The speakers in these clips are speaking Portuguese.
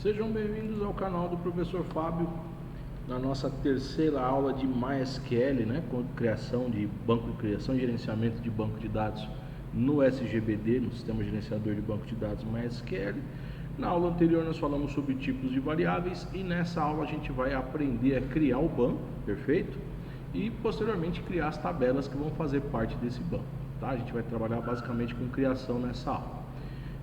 Sejam bem-vindos ao canal do Professor Fábio, na nossa terceira aula de MySQL, né, com criação de banco de criação e gerenciamento de banco de dados no SGBD, no Sistema Gerenciador de Banco de Dados MySQL. Na aula anterior nós falamos sobre tipos de variáveis e nessa aula a gente vai aprender a criar o banco, perfeito? E posteriormente criar as tabelas que vão fazer parte desse banco, tá? A gente vai trabalhar basicamente com criação nessa aula.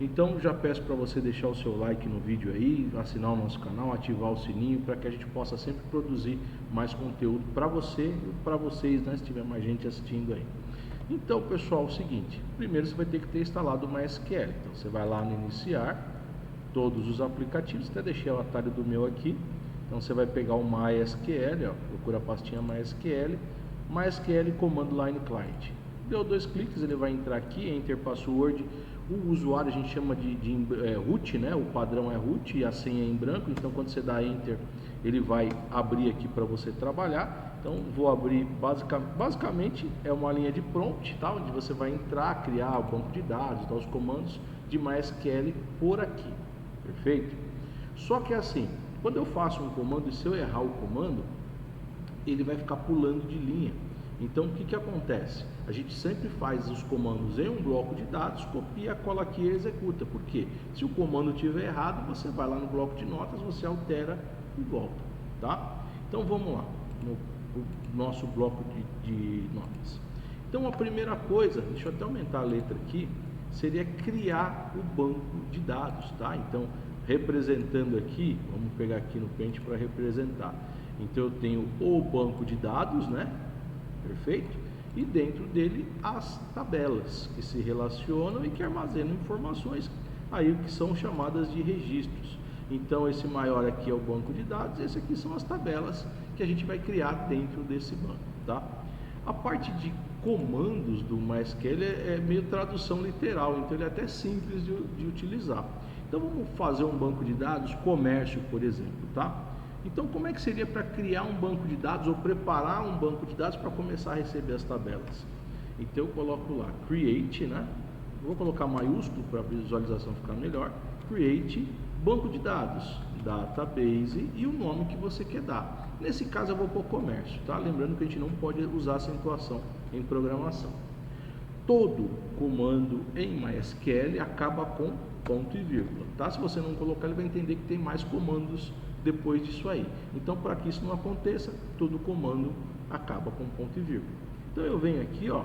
Então já peço para você deixar o seu like no vídeo aí, assinar o nosso canal, ativar o sininho para que a gente possa sempre produzir mais conteúdo para você e para vocês, né, se tiver mais gente assistindo aí. Então, pessoal, é o seguinte, primeiro você vai ter que ter instalado o MySQL. Então você vai lá no iniciar, todos os aplicativos, até deixei o atalho do meu aqui. Então você vai pegar o MySQL, ó, procura a pastinha MySQL, MySQL Command Line Client. Deu 2 cliques, ele vai entrar aqui, Enter Password. O usuário a gente chama de root, né? O padrão é root e a senha é em branco. Então quando você dá Enter, ele vai abrir aqui para você trabalhar. Então vou abrir, basicamente é uma linha de prompt, tá? Onde você vai entrar, criar o banco de dados, dar os comandos de MySQL por aqui, perfeito? Só que assim, quando eu faço um comando e se eu errar o comando, ele vai ficar pulando de linha. Então o que acontece? A gente sempre faz os comandos em um bloco de dados, copia, cola aqui e executa. Porque se o comando estiver errado, você vai lá no bloco de notas, você altera e volta, tá? Então vamos lá, no nosso bloco de notas. Então a primeira coisa, deixa eu até aumentar a letra aqui, seria criar o banco de dados, tá? Então representando aqui, vamos pegar aqui no Paint para representar. Então eu tenho o banco de dados, né? Perfeito? E dentro dele as tabelas que se relacionam e que armazenam informações aí que são chamadas de registros. Então esse maior aqui é o banco de dados, esse aqui são as tabelas que a gente vai criar dentro desse banco, tá? A parte de comandos do MySQL é meio tradução literal, então ele é até simples de utilizar. Então vamos fazer um banco de dados comércio, por exemplo, tá? Então como é que seria para criar um banco de dados ou preparar um banco de dados para começar a receber as tabelas? Então eu coloco lá create, né? Vou colocar maiúsculo para a visualização ficar melhor. Create banco de dados, database e o nome que você quer dar. Nesse caso eu vou pôr comércio, tá? Lembrando que a gente não pode usar acentuação em programação. Todo comando em MySQL acaba com ponto e vírgula, tá? Se você não colocar, ele vai entender que tem mais comandos depois disso aí. Então, para que isso não aconteça, todo comando acaba com ponto e vírgula. Então eu venho aqui, ó,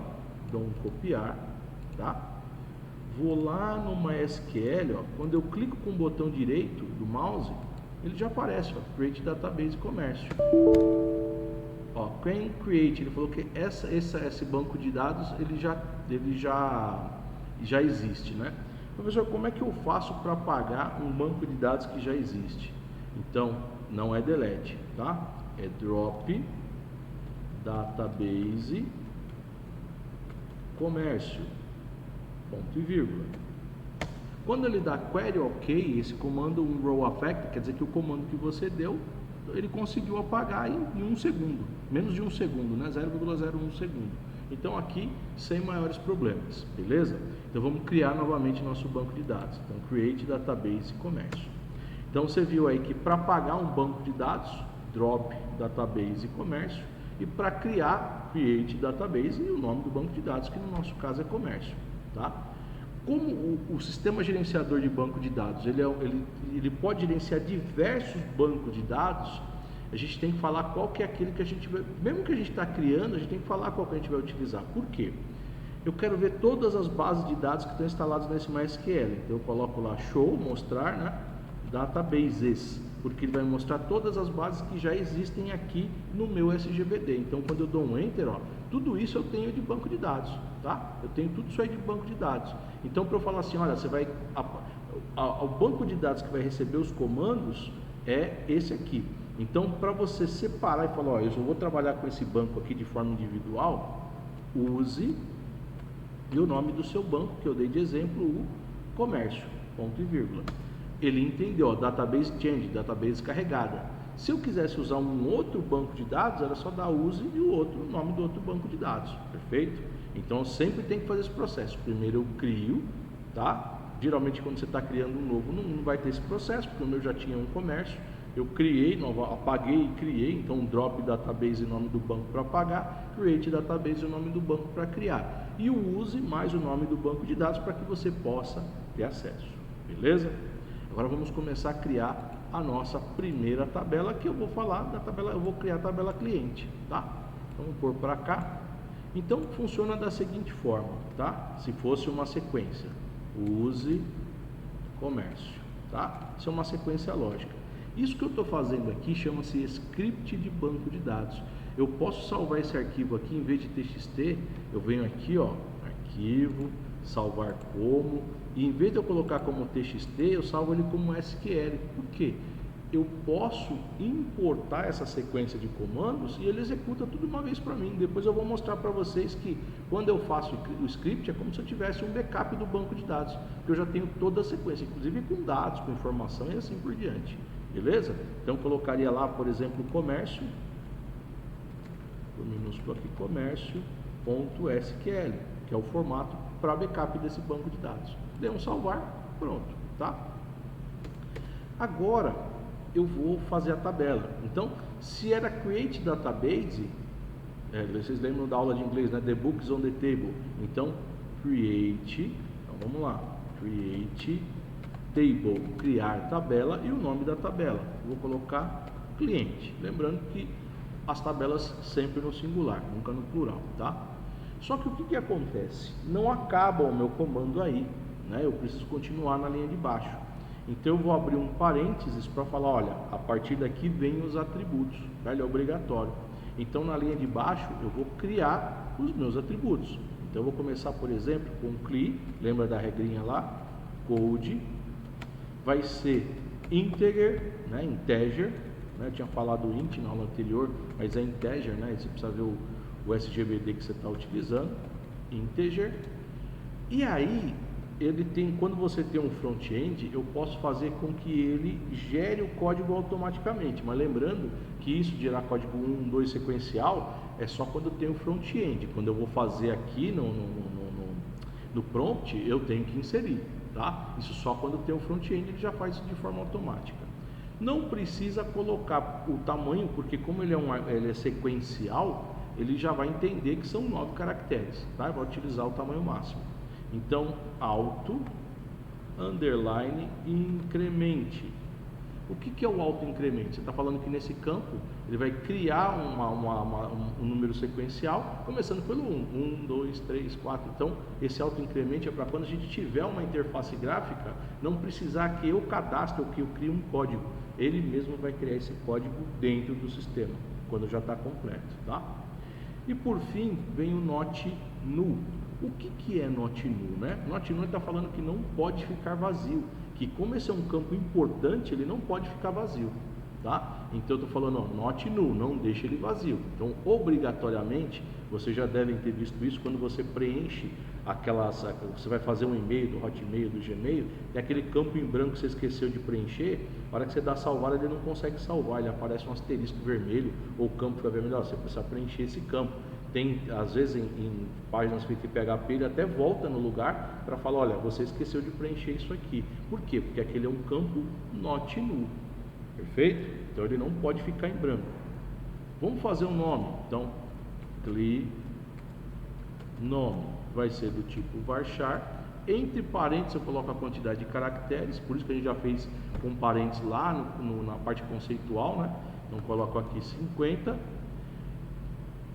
dou um copiar, tá? Vou lá no MySQL, ó, quando eu clico com o botão direito do mouse, ele já aparece, ó, Create Database Comércio. Ó, Create, ele falou que esse banco de dados ele já existe, né? Professor, como é que eu faço para apagar um banco de dados que já existe? Então, não é delete, tá? É drop database comércio, ponto e vírgula. Quando ele dá query ok, esse comando um row affect, quer dizer que o comando que você deu, ele conseguiu apagar em 1 segundo, menos de 1 segundo, né? 0,01 segundo. Então aqui, sem maiores problemas, beleza? Então vamos criar novamente nosso banco de dados. Então, create database comércio. Então você viu aí que para apagar um banco de dados, drop database comércio, e para criar, create database e o nome do banco de dados, que no nosso caso é comércio, tá? Como o sistema gerenciador de banco de dados, ele pode gerenciar diversos bancos de dados, a gente tem que falar qual que é aquele que a gente vai, mesmo que a gente está criando, a gente tem que falar qual que a gente vai utilizar. Por quê? Eu quero ver todas as bases de dados que estão instaladas nesse MySQL. Então eu coloco lá show, mostrar, né? Databases, porque ele vai mostrar todas as bases que já existem aqui no meu SGBD. Então quando eu dou um Enter, ó, tudo isso eu tenho de banco de dados, tá? Eu tenho tudo isso aí de banco de dados. Então para eu falar assim, olha, você vai o banco de dados que vai receber os comandos é esse aqui. Então para você separar e falar, ó, eu só vou trabalhar com esse banco aqui de forma individual, use e o nome do seu banco, que eu dei de exemplo, o comércio, ponto e vírgula. Ele entendeu, ó, database change, database carregada. Se eu quisesse usar um outro banco de dados, era só dar use e o nome do outro banco de dados, perfeito? Então sempre tem que fazer esse processo. Primeiro eu crio, tá? Geralmente quando você está criando um novo não vai ter esse processo, porque o meu já tinha um comércio. Eu criei, apaguei e criei, então drop database e nome do banco para apagar, create database e o nome do banco para criar. E o use mais o nome do banco de dados para que você possa ter acesso, beleza? Agora vamos começar a criar a nossa primeira tabela, que eu vou falar da tabela, eu vou criar a tabela cliente, tá? Então, vamos pôr para cá. Então funciona da seguinte forma, tá? Se fosse uma sequência, use comércio, tá? Isso é uma sequência lógica. Isso que eu estou fazendo aqui chama-se script de banco de dados. Eu posso salvar esse arquivo aqui, em vez de txt, eu venho aqui, ó, arquivo, salvar como, e em vez de eu colocar como txt, eu salvo ele como SQL. Por quê? Eu posso importar essa sequência de comandos e ele executa tudo uma vez para mim. Depois eu vou mostrar para vocês que quando eu faço o script é como se eu tivesse um backup do banco de dados, que eu já tenho toda a sequência, inclusive com dados, com informação e assim por diante. Beleza? Então colocaria lá, por exemplo, comércio, o minúsculo aqui, comércio.sql, que é o formato para backup desse banco de dados. Dei um salvar, pronto, tá? Agora eu vou fazer a tabela. Então, se era create database, vocês lembram da aula de inglês, né? The books on the table. Então, create, então vamos lá, create table, criar tabela e o nome da tabela. Vou colocar cliente. Lembrando que as tabelas sempre no singular, nunca no plural, tá? Só que o que acontece? Não acaba o meu comando aí, né? Eu preciso continuar na linha de baixo. Então eu vou abrir um parênteses para falar, olha, a partir daqui vem os atributos, tá? Ele é obrigatório. Então na linha de baixo eu vou criar os meus atributos. Então eu vou começar, por exemplo, com cli, lembra da regrinha lá? Code, vai ser integer, né? Integer, né? Eu tinha falado int na aula anterior, mas é integer, né? Você precisa ver o SGBD que você está utilizando, integer. E aí ele tem, quando você tem um front-end, eu posso fazer com que ele gere o código automaticamente, mas lembrando que isso de gerar código 1, 2 sequencial é só quando eu tenho front-end. Quando eu vou fazer aqui no prompt, eu tenho que inserir, tá? Isso só quando eu tenho front-end, ele já faz isso de forma automática. Não precisa colocar o tamanho, porque como ele é sequencial, ele já vai entender que são 9 caracteres, tá? Vai utilizar o tamanho máximo. Então, auto, underline, incremente. O que é o auto incremente? Você está falando que nesse campo ele vai criar um número sequencial, começando pelo 1, 1, 2, 3, 4. Então, esse auto incremente é para quando a gente tiver uma interface gráfica, não precisar que eu cadastre ou que eu crie um código. Ele mesmo vai criar esse código dentro do sistema, quando já está completo, tá? E por fim, vem o not null. O que é not null, né? Not null está falando que não pode ficar vazio, que como esse é um campo importante, ele não pode ficar vazio, tá? Então eu estou falando, ó, not null, não deixa ele vazio. Então, obrigatoriamente, vocês já devem ter visto isso quando você preenche você vai fazer um e-mail do Hotmail, do Gmail, e aquele campo em branco que você esqueceu de preencher, na hora que você dá salvar, ele não consegue salvar, ele aparece um asterisco vermelho, ou o campo fica vermelho, ó, você precisa preencher esse campo. Tem, às vezes, em páginas feitas em PHP, ele até volta no lugar para falar, olha, você esqueceu de preencher isso aqui. Por quê? Porque aquele é um campo not null. Perfeito? Então, ele não pode ficar em branco. Vamos fazer um nome. Então, cli, nome, vai ser do tipo varchar. Entre parênteses, eu coloco a quantidade de caracteres, por isso que a gente já fez com parênteses lá na parte conceitual, né? Então, coloco aqui 50.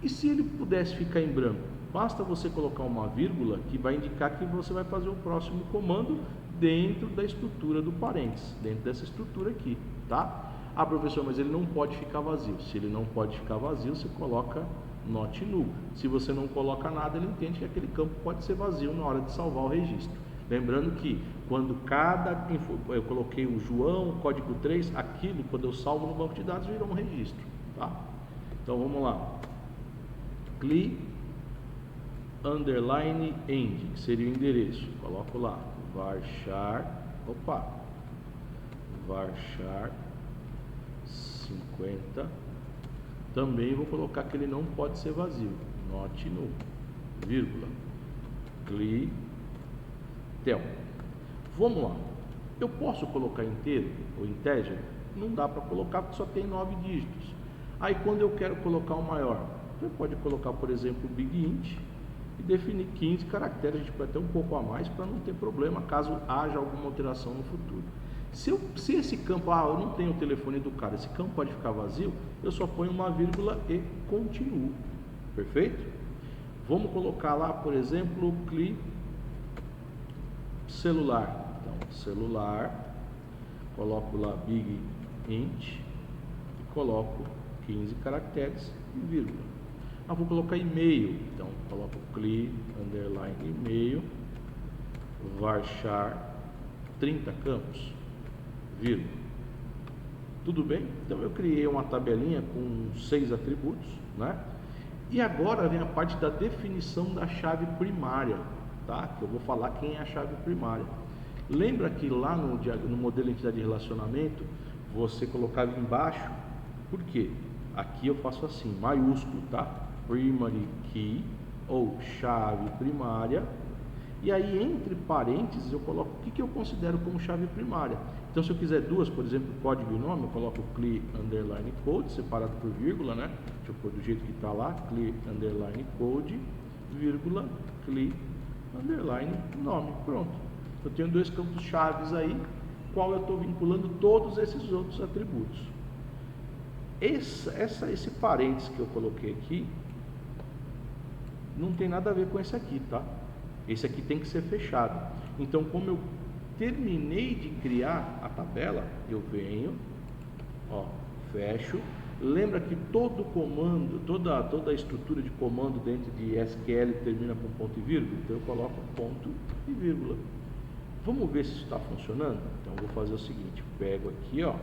E se ele pudesse ficar em branco? Basta você colocar uma vírgula que vai indicar que você vai fazer o próximo comando dentro da estrutura do parênteses, dentro dessa estrutura aqui, tá? Ah, professor, mas ele não pode ficar vazio. Se ele não pode ficar vazio, você coloca not null. Se você não coloca nada, ele entende que aquele campo pode ser vazio na hora de salvar o registro. Lembrando que quando eu coloquei o João, código 3, aquilo, quando eu salvo no banco de dados, virou um registro, tá? Então vamos lá. Cli underline end, que seria o endereço. Coloco lá, varchar 50. Também vou colocar que ele não pode ser vazio, not null, vírgula, cli tel. Vamos lá. Eu posso colocar inteiro ou integer? Não dá para colocar porque só tem 9 dígitos. Aí quando eu quero colocar o maior, você pode colocar, por exemplo, big int e definir 15 caracteres. A gente pode ter um pouco a mais para não ter problema caso haja alguma alteração no futuro. Se esse campo, eu não tenho o telefone do cara, esse campo pode ficar vazio, eu só ponho uma vírgula e continuo. Perfeito? Vamos colocar lá, por exemplo, CLI celular. Então, celular, coloco lá big int e coloco 15 caracteres e vírgula. Vou colocar e-mail, então coloco CLI underline e-mail, varchar 30 campos, vírgula. Tudo bem? Então eu criei uma tabelinha com 6 atributos, né? E agora vem a parte da definição da chave primária, tá? Que eu vou falar quem é a chave primária. Lembra que lá no modelo de entidade de relacionamento, você colocava embaixo, por quê? Aqui eu faço assim, maiúsculo, tá? Primary key, ou chave primária, e aí entre parênteses eu coloco o que eu considero como chave primária. Então se eu quiser duas, por exemplo, código e nome, eu coloco CLI underline code, separado por vírgula, né? Deixa eu pôr do jeito que está lá, CLI underline code, vírgula, CLI underline nome, pronto. Eu tenho dois campos chaves aí, qual eu estou vinculando todos esses outros atributos. Esse parênteses que eu coloquei aqui, não tem nada a ver com esse aqui, tá? Esse aqui tem que ser fechado. Então, como eu terminei de criar a tabela, eu venho, ó, fecho. Lembra que todo comando, toda a estrutura de comando dentro de SQL termina com ponto e vírgula? Então eu coloco ponto e vírgula. Vamos ver se isso está funcionando? Então eu vou fazer o seguinte, pego aqui, ó,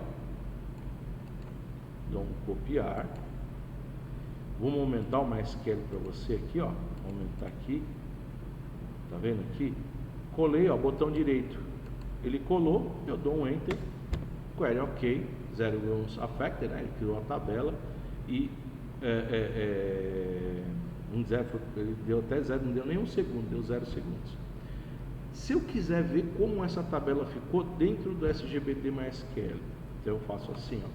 dou um copiar. Vamos aumentar o MySQL para você aqui, ó. Vou aumentar aqui. Tá vendo aqui? Colei, ó, botão direito. Ele colou, eu dou um Enter. Query OK. Zero rows affected, né? Ele criou a tabela e ele deu até zero, não deu nem um segundo, deu 0 segundos. Se eu quiser ver como essa tabela ficou dentro do SGBD MySQL, então eu faço assim, ó,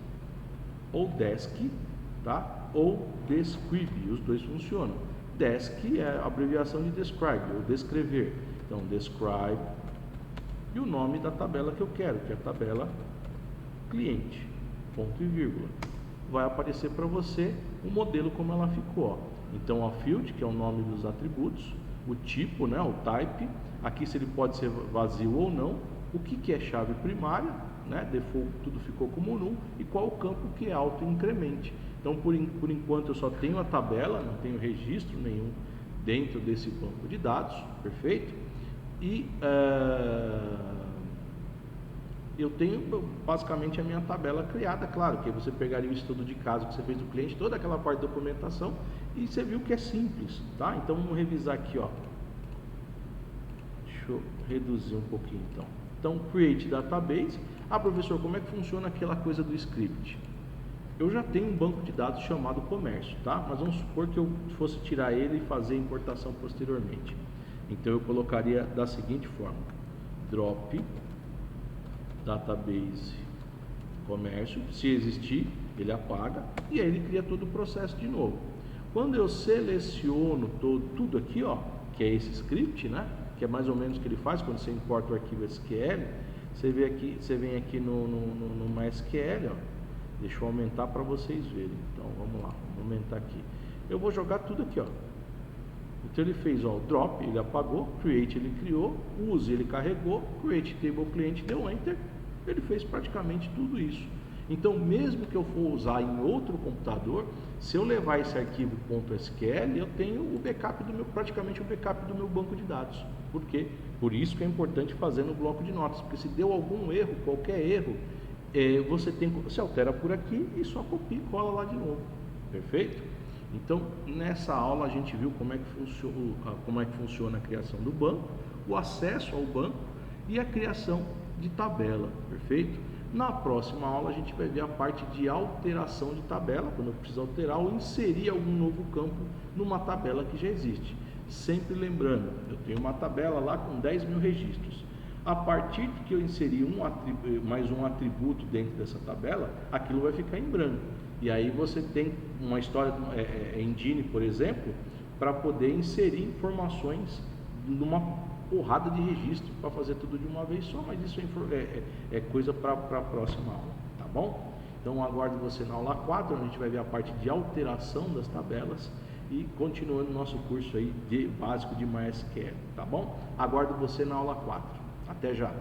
ou desk, tá? Ou describe, os dois funcionam. Desk é a abreviação de describe, ou descrever. Então, describe e o nome da tabela que eu quero, que é a tabela cliente, ponto e vírgula. Vai aparecer para você o modelo como ela ficou, ó. Então, a field, que é o nome dos atributos, o tipo, né, o type, aqui se ele pode ser vazio ou não, o que é chave primária, né, default, tudo ficou como null, e qual o campo que é auto-incremente. Então, por enquanto, eu só tenho a tabela, não tenho registro nenhum dentro desse banco de dados, perfeito? E eu tenho basicamente a minha tabela criada, claro, que você pegaria o estudo de caso que você fez do cliente, toda aquela parte de documentação, e você viu que é simples, tá? Então, vamos revisar aqui, ó. Deixa eu reduzir um pouquinho, então. Então, create database. Professor, como é que funciona aquela coisa do script? Eu já tenho um banco de dados chamado comércio, tá? Mas vamos supor que eu fosse tirar ele e fazer a importação posteriormente. Então eu colocaria da seguinte forma: drop database comércio, se existir, ele apaga e aí ele cria todo o processo de novo. Quando eu seleciono tudo aqui, ó, que é esse script, né? Que é mais ou menos o que ele faz quando você importa o arquivo SQL, você vem aqui no MySQL, ó. Deixa eu aumentar para vocês verem. Então, vamos lá, vamos aumentar aqui. Eu vou jogar tudo aqui, ó. Então, ele fez, ó, o drop, ele apagou, create, ele criou, use, ele carregou, create table cliente, deu enter, ele fez praticamente tudo isso. Então, mesmo que eu for usar em outro computador, se eu levar esse arquivo .sql, eu tenho o backup praticamente o backup do meu banco de dados. Por quê? Por isso que é importante fazer no bloco de notas, porque se deu algum erro, qualquer erro, você altera por aqui e só copia e cola lá de novo. Perfeito? Então, nessa aula a gente viu como é que funciona a criação do banco, o acesso ao banco e a criação de tabela. Perfeito? Na próxima aula a gente vai ver a parte de alteração de tabela, quando eu preciso alterar ou inserir algum novo campo numa tabela que já existe. Sempre lembrando, eu tenho uma tabela lá com 10.000 registros. A partir de que eu inserir mais um atributo dentro dessa tabela, aquilo vai ficar em branco. E aí você tem uma história Engine, por exemplo, para poder inserir informações numa porrada de registro para fazer tudo de uma vez só, mas isso é coisa para a próxima aula, tá bom? Então aguardo você na aula 4, onde a gente vai ver a parte de alteração das tabelas e continuando o nosso curso aí básico de MySQL, tá bom? Aguardo você na aula 4. Até já!